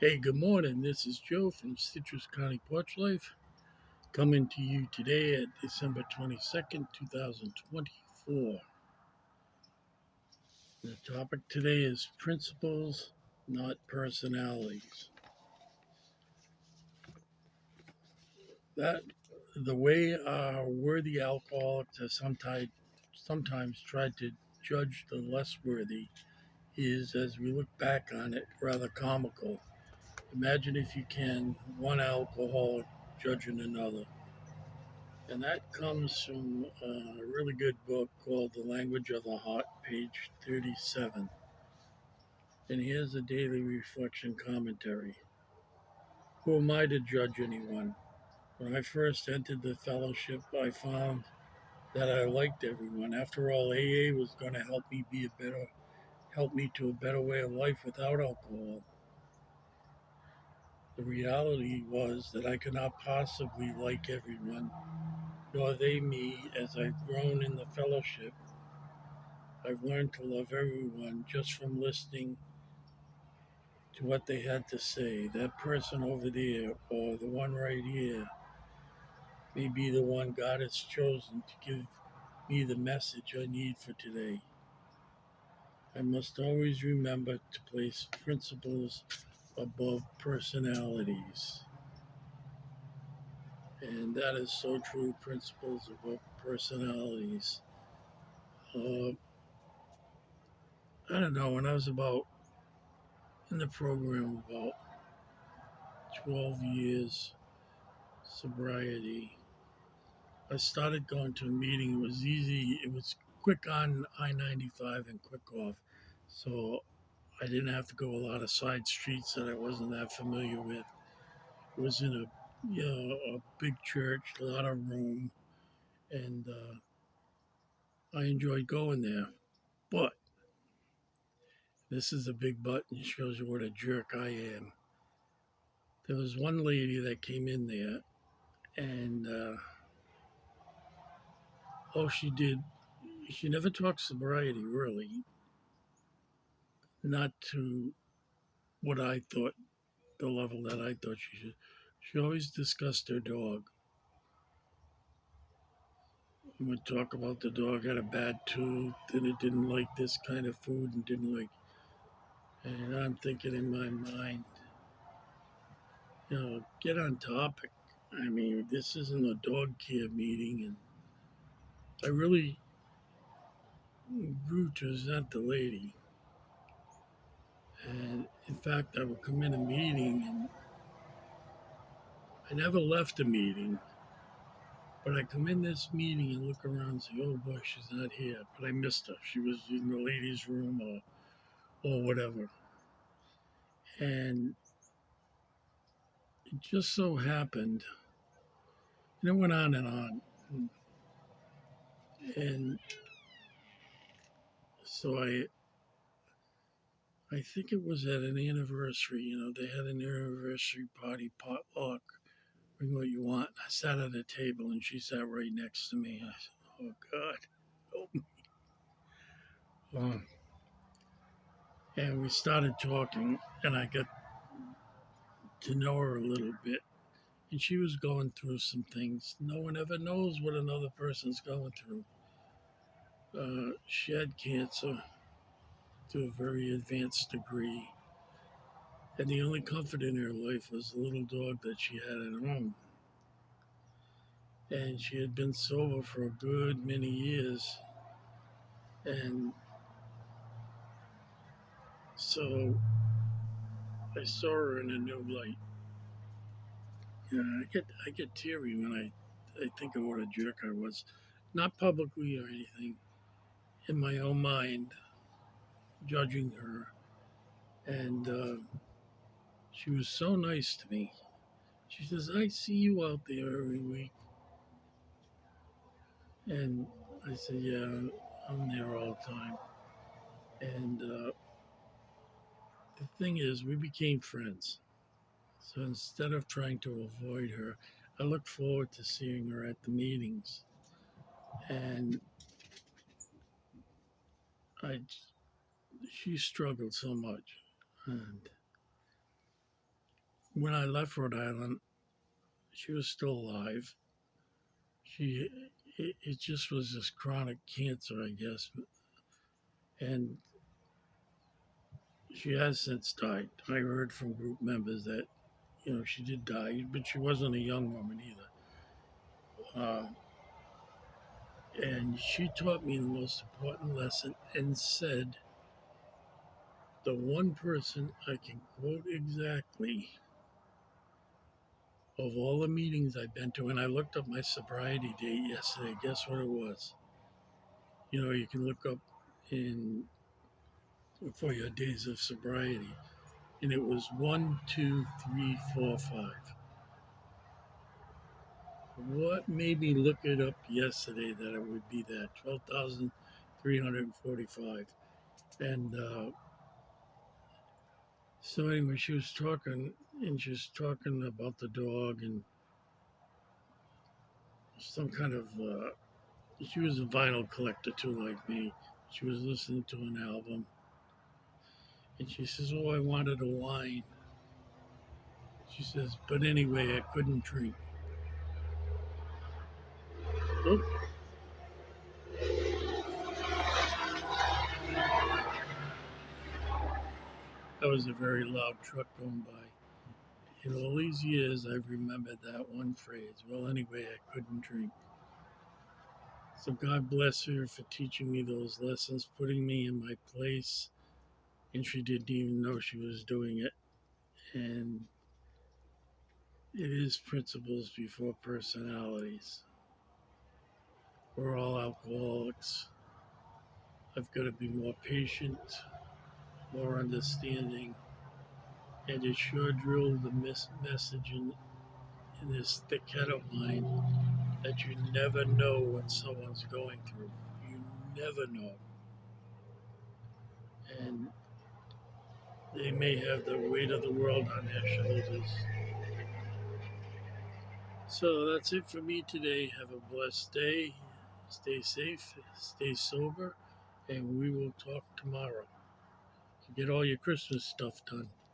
Hey, good morning. This is Joe from Citrus County Porch Life coming to you today at December 22nd, 2024. The topic today is principles, not personalities. That the way our worthy alcoholics have sometimes tried to judge the less worthy is, as we look back on it, rather comical. Imagine, if you can, one alcoholic judging another. And that comes from a really good book called The Language of the Heart, page 37. And here's a daily reflection commentary. Who am I to judge anyone? When I first entered the fellowship, I found that I liked everyone. After all, AA was going to help me to a better way of life without alcohol. The reality was that I could not possibly like everyone, nor they me. As I've grown in the fellowship, I've learned to love everyone just from listening to what they had to say. That person over there or the one right here may be the one God has chosen to give me the message I need for today. I must always remember to place principles above personalities. And that is so true, principles above personalities. Uh, I don't know, when I was about in the program about 12 years sobriety, I started going to a meeting. It was easy. It was quick on I-95 and quick off. So I didn't have to go a lot of side streets that I wasn't that familiar with. It was in a big church, a lot of room, and I enjoyed going there. But this is a big but, and shows you what a jerk I am. There was one lady that came in there, and all she did, she never talked sobriety, really, not to what I thought, the level that I thought she should. She always discussed her dog. We would talk about the dog had a bad tooth and it didn't like this kind of food and didn't like. And I'm thinking in my mind, get on topic. I mean, this isn't a dog care meeting, and I really grew to resent the lady. And in fact, I would come in a meeting and I never left a meeting. But I come in this meeting and look around and say, oh boy, she's not here. But I missed her. She was in the ladies' room or whatever. And it just so happened, and it went on and on. And so I think it was at an anniversary. They had an anniversary party potluck. Bring what you want. I sat at a table and she sat right next to me. I said, oh God, help me. Um, and we started talking, and I got to know her a little bit. And she was going through some things. No one ever knows what another person's going through. She had cancer to a very advanced degree, and the only comfort in her life was the little dog that she had at home. And she had been sober for a good many years, and so I saw her in a new light. I get teary when I think of what a jerk I was, not publicly or anything, in my own mind, judging her. And she was so nice to me. She says, I see you out there every week. And I said, yeah, I'm there all the time. And the thing is, we became friends. So instead of trying to avoid her, I look forward to seeing her at the meetings. And I, she struggled so much. And when I left Rhode Island, she was still alive. She, it just was this chronic cancer, I guess, and she has since died. I heard from group members that she did die, but she wasn't a young woman either. And she taught me the most important lesson and said, the one person I can quote exactly of all the meetings I've been to, and I looked up my sobriety date yesterday. Guess what it was? You can look up in for your days of sobriety, and it was 1, 2, 3, 4, 5. What made me look it up yesterday that it would be that 12,345? And so anyway, she was talking, and she was talking about the dog and some kind of. She was a vinyl collector too, like me. She was listening to an album, and she says, "Oh, I wanted a wine." She says, "But anyway, I couldn't drink." Oh, that was a very loud truck going by. In all these years, I've remembered that one phrase. Well, anyway, I couldn't drink. So God bless her for teaching me those lessons, putting me in my place, and she didn't even know she was doing it. And it is principles before personalities. We're all alcoholics. I've got to be more patient, more understanding, and it sure drilled the message in this thick head of mine that you never know what someone's going through. You never know. And they may have the weight of the world on their shoulders. So that's it for me today. Have a blessed day. Stay safe, stay sober, and we will talk tomorrow. Get all your Christmas stuff done.